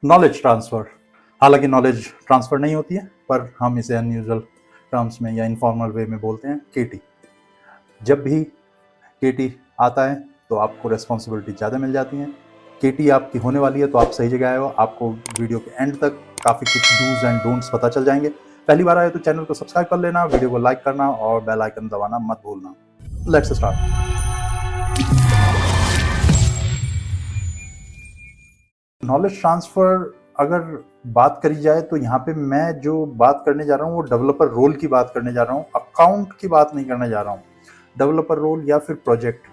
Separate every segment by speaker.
Speaker 1: Knowledge transfer, हालांकि knowledge transfer नहीं होती है, पर हम इसे अनयूजुअल टर्म्स में या इनफॉर्मल वे में बोलते हैं केटी। जब भी केटी आता है तो आपको रिस्पॉन्सिबिलिटी ज़्यादा मिल जाती हैं। केटी आपकी होने वाली है तो आप सही जगह आए हो। आपको वीडियो के एंड तक काफ़ी कुछ डूज एंड डोंट्स पता चल जाएंगे। पहली बार आए तो चैनल को सब्सक्राइब कर लेना, वीडियो को लाइक करना और बेल आइकन दबाना मत भूलना। Let's start. नॉलेज ट्रांसफ़र अगर बात करी जाए तो यहाँ पे मैं जो बात करने जा रहा हूँ वो डेवलपर रोल की बात करने जा रहा हूँ, अकाउंट की बात नहीं करने जा रहा हूँ। डेवलपर रोल या फिर प्रोजेक्ट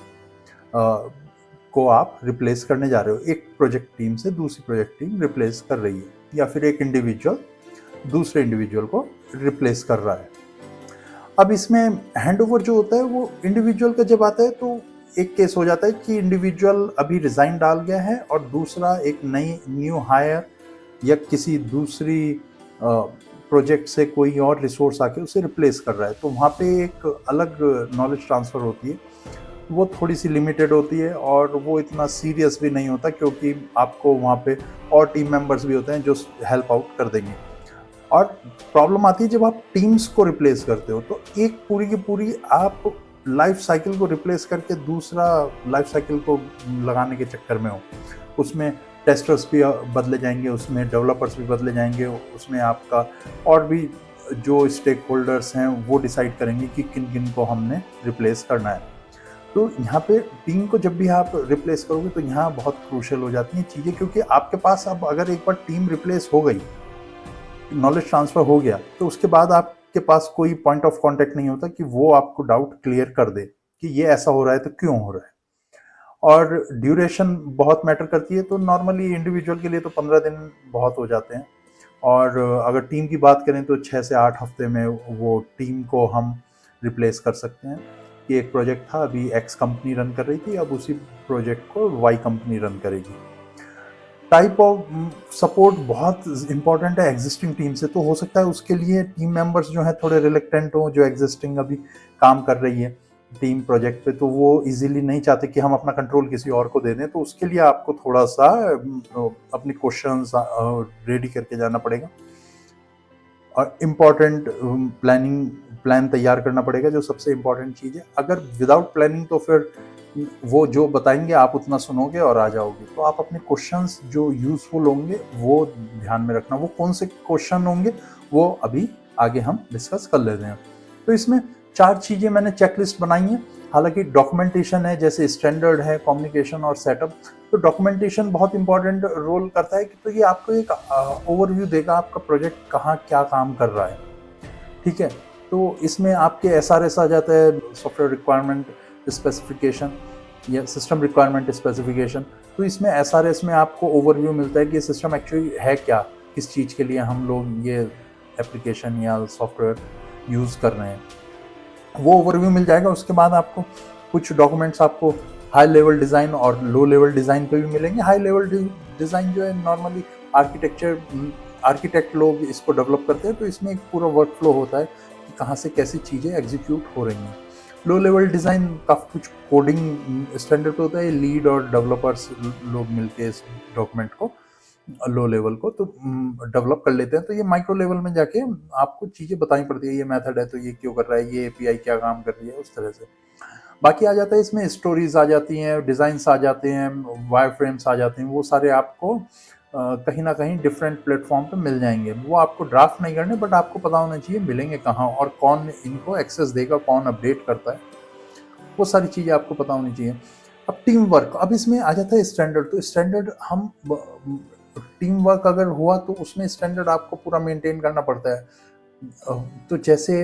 Speaker 1: को आप रिप्लेस करने जा रहे हो। एक प्रोजेक्ट टीम से दूसरी प्रोजेक्ट टीम रिप्लेस कर रही है, या फिर एक इंडिविजुअल दूसरे इंडिविजुअल को रिप्लेस कर रहा है। अब इसमें हैंडओवर जो होता है वो इंडिविजुअल का जब आता है तो एक केस हो जाता है कि इंडिविजुअल अभी रिजाइन डाल गया है और दूसरा एक नई न्यू हायर या किसी दूसरी प्रोजेक्ट से कोई और रिसोर्स आके उसे रिप्लेस कर रहा है, तो वहाँ पे एक अलग नॉलेज ट्रांसफ़र होती है। वो थोड़ी सी लिमिटेड होती है और वो इतना सीरियस भी नहीं होता, क्योंकि आपको वहाँ पे और टीम मेंबर्स भी होते हैं जो हेल्प आउट कर देंगे। और प्रॉब्लम आती है जब आप टीम्स को रिप्लेस करते हो, तो एक पूरी की पूरी आप लाइफ साइकिल को रिप्लेस करके दूसरा लाइफ साइकिल को लगाने के चक्कर में हो। उसमें टेस्टर्स भी बदले जाएंगे, उसमें डेवलपर्स भी बदले जाएंगे, उसमें आपका और भी जो स्टेक होल्डर्स हैं वो डिसाइड करेंगे कि किन किन को हमने रिप्लेस करना है। तो यहाँ पे टीम को जब भी आप रिप्लेस करोगे तो यहाँ बहुत क्रूशियल हो जाती हैं चीज़ें, क्योंकि आपके पास अब अगर एक बार टीम रिप्लेस हो गई, नॉलेज ट्रांसफ़र हो गया, तो उसके बाद आपके पास कोई पॉइंट ऑफ कांटेक्ट नहीं होता कि वो आपको डाउट क्लियर कर दे कि ये ऐसा हो रहा है तो क्यों हो रहा है। और ड्यूरेशन बहुत मैटर करती है, तो नॉर्मली इंडिविजुअल के लिए तो 15 दिन बहुत हो जाते हैं, और अगर टीम की बात करें तो 6 से 8 हफ्ते में वो टीम को हम रिप्लेस कर सकते हैं। कि एक प्रोजेक्ट था, अभी एक्स कंपनी रन कर रही थी, अब उसी प्रोजेक्ट को वाई कंपनी रन करेगी। टाइप ऑफ सपोर्ट बहुत इंपॉर्टेंट है एग्जिस्टिंग टीम से, तो हो सकता है उसके लिए टीम मेंबर्स जो हैं थोड़े रिलेक्टेंट हों, जो एग्जिस्टिंग अभी काम कर रही है टीम प्रोजेक्ट पे, तो वो इजीली नहीं चाहते कि हम अपना कंट्रोल किसी और को दे दें, तो उसके लिए आपको थोड़ा सा अपने क्वेश्चंस रेडी करके जाना पड़ेगा और इम्पॉर्टेंट प्लान तैयार करना पड़ेगा, जो सबसे इम्पॉर्टेंट चीज़ है। अगर विदाउट प्लानिंग तो फिर वो जो बताएंगे आप उतना सुनोगे और आ जाओगे। तो आप अपने क्वेश्चंस जो यूजफुल होंगे वो ध्यान में रखना। वो कौन से क्वेश्चन होंगे वो अभी आगे हम डिस्कस कर लेते हैं। तो इसमें 4 चीज़ें मैंने चेकलिस्ट बनाई हैं। हालांकि डॉक्यूमेंटेशन है, जैसे स्टैंडर्ड है, कम्युनिकेशन और सेटअप। तो डॉक्यूमेंटेशन बहुत इंपॉर्टेंट रोल करता है कि तो ये आपको एक ओवरव्यू देगा आपका प्रोजेक्ट कहाँ क्या काम कर रहा है। ठीक है, तो इसमें आपके एसआरएस आ जाता है, सॉफ्टवेयर रिक्वायरमेंट स्पेसिफिकेशन या सिस्टम रिक्वायरमेंट स्पेसिफिकेशन। तो इसमें एसआरएस में आपको ओवरव्यू मिलता है कि सिस्टम एक्चुअली है क्या, किस चीज़ के लिए हम लोग ये एप्लीकेशन या सॉफ्टवेयर यूज़ कर रहे हैं, वो ओवरव्यू मिल जाएगा। उसके बाद आपको कुछ डॉक्यूमेंट्स आपको हाई लेवल डिज़ाइन और लो लेवल डिज़ाइन पे भी मिलेंगे। हाई लेवल डिज़ाइन जो है नॉर्मली आर्किटेक्ट लोग इसको डेवलप करते हैं, तो इसमें एक पूरा वर्क फ्लो होता है कि कहाँ से कैसी चीज़ें एग्जीक्यूट हो रही हैं। लो लेवल डिज़ाइन काफ़ी कुछ कोडिंग स्टैंडर्ड पे होता है, लीड और डेवलपर्स लोग मिलके इस डॉक्यूमेंट को लो लेवल को तो डेवलप कर लेते हैं। तो ये माइक्रो लेवल में जाके आपको चीज़ें बतानी पड़ती है, ये मेथड है तो ये क्यों कर रहा है, ये एपीआई क्या काम कर रही है, उस तरह से। बाकी आ जाता है इसमें स्टोरीज आ जाती हैं, डिज़ाइंस आ जाते हैं, वायर फ्रेम्स आ जाते हैं। वो सारे आपको कहीं ना कहीं डिफरेंट प्लेटफॉर्म पे मिल जाएंगे। वो आपको ड्राफ्ट नहीं करने, बट आपको पता होना चाहिए मिलेंगे कहाँ और कौन इनको एक्सेस देगा, कौन अपडेट करता है, वो सारी चीज़ें आपको पता होनी चाहिए। अब टीम वर्क, अब इसमें आ जाता है स्टैंडर्ड। तो स्टैंडर्ड हम टीम वर्क अगर हुआ तो उसमें स्टैंडर्ड आपको पूरा मेंटेन करना पड़ता है। तो जैसे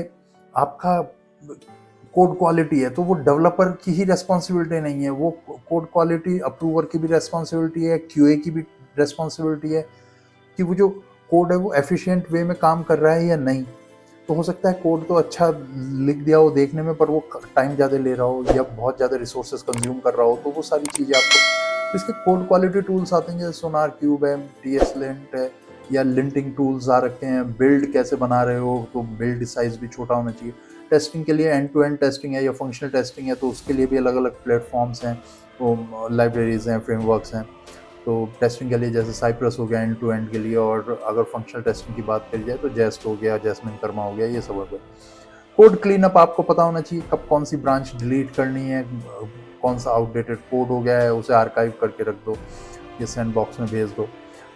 Speaker 1: आपका कोड क्वालिटी है तो वो डेवलपर की ही रेस्पॉन्सिबिलिटी नहीं है, वो कोड क्वालिटी अप्रूवर की भी रेस्पॉन्सिबिलिटी है, क्यूए की भी रेस्पॉन्सिबिलिटी है कि वो जो कोड है वो एफिशिएंट वे में काम कर रहा है या नहीं। तो हो सकता है कोड तो अच्छा लिख दिया हो देखने में, पर वो टाइम ज़्यादा ले रहा हो या बहुत ज़्यादा रिसोर्सेज कंज्यूम कर रहा हो, तो वो सारी चीज़ें आपको इसके कोड क्वालिटी टूल्स आते हैं, जैसे सोनार क्यूब है, टीएस लिंट है, या लिंटिंग टूल्स आ रखे हैं। बिल्ड कैसे बना रहे हो तो बिल्ड साइज भी छोटा होना चाहिए। टेस्टिंग के लिए एंड टू एंड टेस्टिंग है या फंक्शनल टेस्टिंग है, तो उसके लिए भी अलग अलग प्लेटफॉर्म्स हैं, वो लाइब्रेरीज हैं, फ्रेमवर्क्स हैं। तो टेस्टिंग के लिए जैसे साइप्रस हो गया एंड टू एंड के लिए, और अगर फंक्शनल टेस्टिंग की बात करी जाए तो जेस्ट हो गया, जैस्मिन कर्मा हो गया, ये सब हो गया। कोड क्लीनअप आपको पता होना चाहिए, कब कौन सी ब्रांच डिलीट करनी है, कौन सा आउटडेटेड कोड हो गया है उसे आर्काइव करके रख दो, ये सैंड बॉक्स में भेज दो।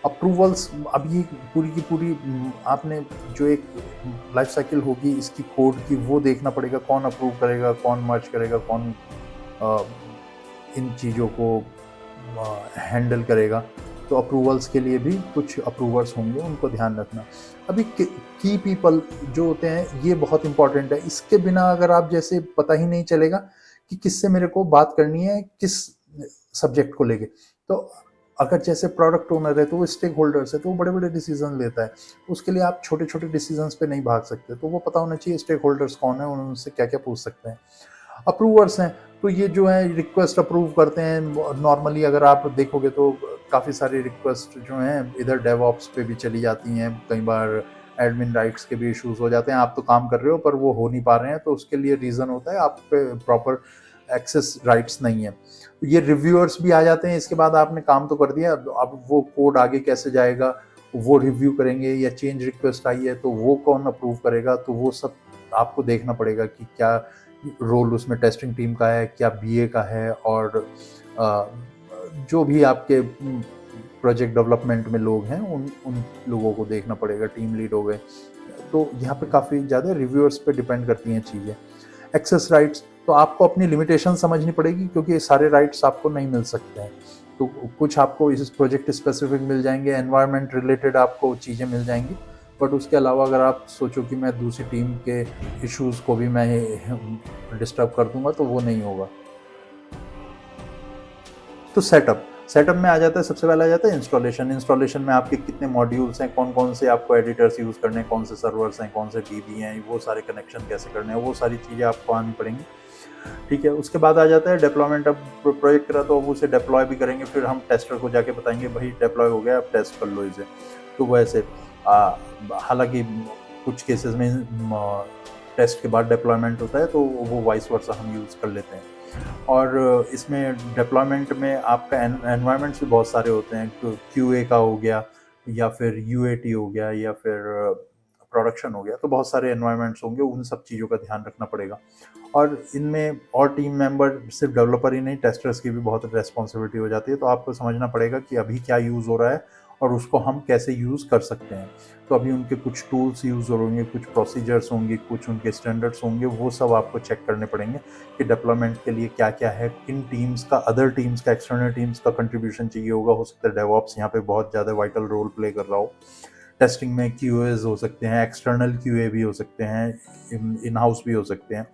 Speaker 1: अप्रूवल्स, अब ये पूरी की पूरी आपने जो एक लाइफ साइकिल होगी इसकी कोड की, वो देखना पड़ेगा, कौन अप्रूव करेगा, कौन मर्ज करेगा, कौन इन चीज़ों को हैंडल करेगा। तो अप्रूवल्स के लिए भी कुछ अप्रूवर्स होंगे, उनको ध्यान रखना। अभी की पीपल जो होते हैं ये बहुत इंपॉर्टेंट है, इसके बिना अगर आप जैसे पता ही नहीं चलेगा कि किससे मेरे को बात करनी है, किस सब्जेक्ट को लेके। तो अगर जैसे प्रोडक्ट ओनर है तो वो स्टेक होल्डर्स है, तो वो बड़े बड़े डिसीजन लेता है, उसके लिए आप छोटे छोटे डिसीजन पे नहीं भाग सकते, तो वो पता होना चाहिए स्टेक होल्डर्स कौन है, उनसे क्या क्या पूछ सकते हैं। अप्रूवर्स हैं, तो ये जो है रिक्वेस्ट अप्रूव करते हैं। नॉर्मली अगर आप देखोगे तो काफ़ी सारी रिक्वेस्ट जो हैं इधर डेवऑप्स पे भी चली जाती हैं, कई बार एडमिन राइट्स के भी इश्यूज हो जाते हैं, आप तो काम कर रहे हो पर वो हो नहीं पा रहे हैं, तो उसके लिए रीज़न होता है आप पे प्रॉपर एक्सेस राइट्स नहीं है। ये रिव्यूअर्स भी आ जाते हैं, इसके बाद आपने काम तो कर दिया, अब वो कोड आगे कैसे जाएगा वो रिव्यू करेंगे, या चेंज रिक्वेस्ट आई है तो वो कौन अप्रूव करेगा, तो वो सब आपको देखना पड़ेगा कि क्या रोल उसमें टेस्टिंग टीम का है, क्या बीए का है, और जो भी आपके प्रोजेक्ट डेवलपमेंट में लोग हैं उन उन लोगों को देखना पड़ेगा, टीम लीड हो गए। तो यहाँ पे काफ़ी ज़्यादा रिव्यूअर्स पे डिपेंड करती हैं चीज़ें। एक्सेस राइट्स, तो आपको अपनी लिमिटेशन समझनी पड़ेगी, क्योंकि ये सारे राइट्स आपको नहीं मिल सकते हैं। तो कुछ आपको इस प्रोजेक्ट स्पेसिफिक मिल जाएंगे, एनवायरनमेंट रिलेटेड आपको चीज़ें मिल जाएंगी, बट उसके अलावा अगर आप सोचो कि मैं दूसरी टीम के इश्यूज़ को भी मैं डिस्टर्ब कर दूंगा तो वो नहीं होगा। तो सेटअप में आ जाता है, सबसे पहले आ जाता है इंस्टॉलेशन में आपके कितने मॉड्यूल्स हैं, कौन कौन से आपको एडिटर्स यूज़ करने हैं, कौन से सर्वर्स हैं, कौन से डीबी हैं, वो सारे कनेक्शन कैसे करने हैं, वो सारी चीज़ें आपको आनी पड़ेंगी। ठीक है, उसके बाद आ जाता है डिप्लॉयमेंट। अब प्रोजेक्ट करा तो अब उसे डिप्लॉय भी करेंगे, फिर हम टेस्टर को जाके बताएंगे भाई डिप्लॉय हो गया, अब टेस्ट कर लो इसे। तो वो ऐसे हालांकि कुछ केसेस में टेस्ट के बाद डिप्लॉयमेंट होता है, तो वो वाइस वर्सा हम यूज़ कर लेते हैं। और इसमें डिप्लॉयमेंट में आपका एनवायरनमेंट्स भी बहुत सारे होते हैं, क्यूए का हो गया, या फिर यूएटी हो गया, या फिर प्रोडक्शन हो गया, तो बहुत सारे एनवायरनमेंट्स होंगे, उन सब चीज़ों का ध्यान रखना पड़ेगा। और इनमें और टीम मेंबर, सिर्फ डेवलपर ही नहीं, टेस्टर्स की भी बहुत रिस्पॉन्सिबिलिटी हो जाती है, तो आपको समझना पड़ेगा कि अभी क्या यूज़ हो रहा है और उसको हम कैसे यूज़ कर सकते हैं। तो अभी उनके कुछ टूल्स यूज़ होंगे, कुछ प्रोसीजर्स होंगे, कुछ उनके स्टैंडर्ड्स होंगे, वो सब आपको चेक करने पड़ेंगे कि डेवलपमेंट के लिए क्या क्या है, किन टीम्स का, अदर टीम्स का, एक्सटर्नल टीम्स का कंट्रीब्यूशन चाहिए होगा। हो सकता है डेवऑप्स यहाँ पे बहुत ज़्यादा वाइटल रोल प्ले कर रहा हो। टेस्टिंग में क्यूएज हो सकते हैं, एक्सटर्नल क्यूए भी हो सकते हैं, इन हाउस भी हो सकते हैं,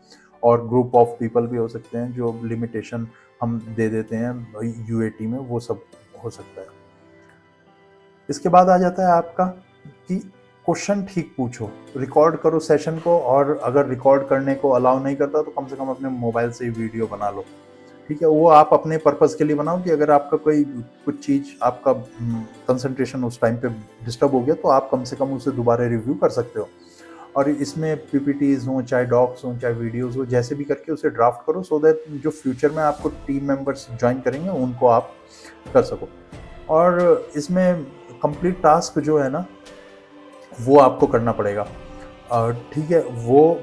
Speaker 1: और ग्रुप ऑफ पीपल भी हो सकते हैं जो लिमिटेशन हम दे देते हैं यूएटी में, वो सब हो सकता है। इसके बाद आ जाता है आपका कि क्वेश्चन ठीक पूछो, रिकॉर्ड करो सेशन को, और अगर रिकॉर्ड करने को अलाउ नहीं करता तो कम से कम अपने मोबाइल से ही वीडियो बना लो। ठीक है, वो आप अपने पर्पस के लिए बनाओ कि अगर आपका कोई कुछ चीज़, आपका कंसंट्रेशन उस टाइम पे डिस्टर्ब हो गया तो आप कम से कम उसे दोबारा रिव्यू कर सकते हो। और इसमें पीपीटीज हों, चाहे डॉक्स हों, चाहे वीडियोज़ हो, जैसे भी करके उसे ड्राफ्ट करो, सो दैट जो फ्यूचर में आपको टीम मेंबर्स ज्वाइन करेंगे उनको आप कर सको। और इसमें कंप्लीट टास्क जो है ना वो आपको करना पड़ेगा। ठीक है, वो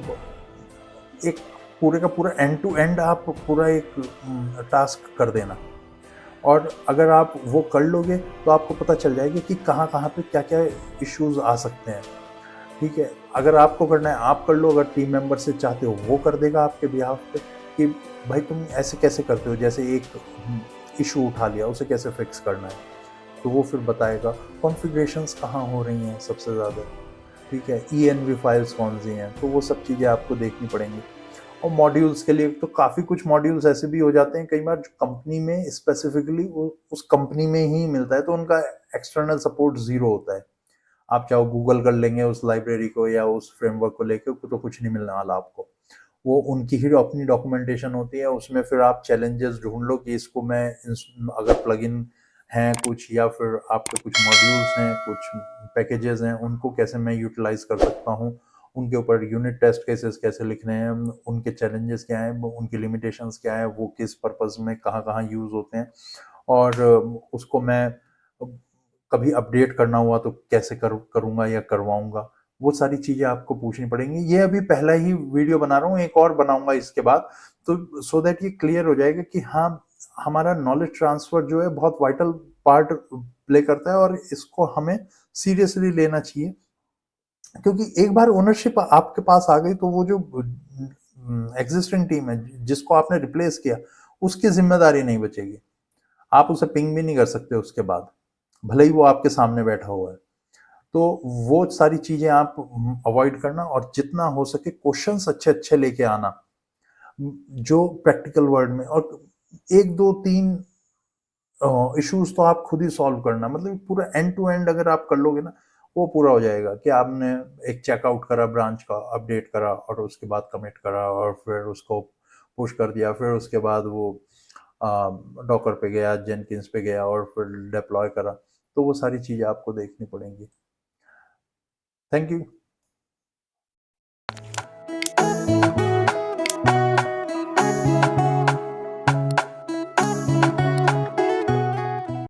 Speaker 1: एक पूरे का पूरा एंड टू एंड आप पूरा एक टास्क कर देना, और अगर आप वो कर लोगे तो आपको पता चल जाएगा कि कहाँ कहाँ पे क्या क्या इश्यूज आ सकते हैं। ठीक है, अगर आपको करना है आप कर लो, अगर टीम मेंबर से चाहते हो वो कर देगा आपके बिहाफ पे कि भाई तुम ऐसे कैसे करते हो, जैसे एक इशू उठा लिया उसे कैसे फिक्स करना है, तो वो फिर बताएगा। कॉन्फ़िगरेशंस कहाँ हो रही हैं सबसे ज़्यादा, ठीक है, ENV फाइल्स कौन सी हैं, तो वो सब चीज़ें आपको देखनी पड़ेंगी। और मॉड्यूल्स के लिए तो काफ़ी कुछ मॉड्यूल्स ऐसे भी हो जाते हैं कई बार जो कंपनी में स्पेसिफिकली उस कंपनी में ही मिलता है, तो उनका एक्सटर्नल सपोर्ट ज़ीरो होता है। आप चाहो गूगल कर लेंगे उस लाइब्रेरी को या उस फ्रेमवर्क को लेके, तो कुछ नहीं मिलने वाला आपको। वो उनकी ही अपनी डॉक्यूमेंटेशन होती है, उसमें फिर आप चैलेंजेस ढूंढ लो कि इसको मैं अगर प्लगइन हैं कुछ, या फिर आपके कुछ मॉड्यूल्स हैं, कुछ पैकेजेस हैं, उनको कैसे मैं यूटिलाइज कर सकता हूँ, उनके ऊपर यूनिट टेस्ट केसेस कैसे लिखने हैं, उनके चैलेंजेस क्या हैं, उनकी लिमिटेशंस क्या है, वो किस पर्पज़ में कहाँ कहाँ यूज़ होते हैं, और उसको मैं कभी अपडेट करना हुआ तो कैसे करूँगा या करवाऊँगा, वो सारी चीज़ें आपको पूछनी पड़ेंगी। ये अभी पहला ही वीडियो बना रहा हूँ, एक और बनाऊँगा इसके बाद, तो सो दैट ये क्लियर हो जाएगा कि हाँ, हमारा नॉलेज ट्रांसफ़र जो है बहुत वाइटल पार्ट प्ले करता है और इसको हमें सीरियसली लेना चाहिए। क्योंकि एक बार ओनरशिप आपके पास आ गई तो वो जो एग्जिस्टिंग टीम है जिसको आपने रिप्लेस किया, उसकी जिम्मेदारी नहीं बचेगी। आप उसे पिंग भी नहीं कर सकते उसके बाद, भले ही वो आपके सामने बैठा हुआ है। तो वो सारी चीजें आप अवॉइड करना और जितना हो सके क्वेश्चंस अच्छे अच्छे लेके आना, जो प्रैक्टिकल वर्ड में, और एक दो तीन इश्यूज तो आप खुद ही सॉल्व करना, मतलब पूरा एंड टू एंड अगर आप कर लोगे ना, वो पूरा हो जाएगा कि आपने एक चेकआउट करा ब्रांच का, अपडेट करा और उसके बाद कमिट करा और फिर उसको पुश कर दिया, फिर उसके बाद वो डॉकर पे गया, जेनकिंस पे गया और फिर डिप्लॉय करा। तो वो सारी चीज़ें आपको देखनी पड़ेंगी। Thank you.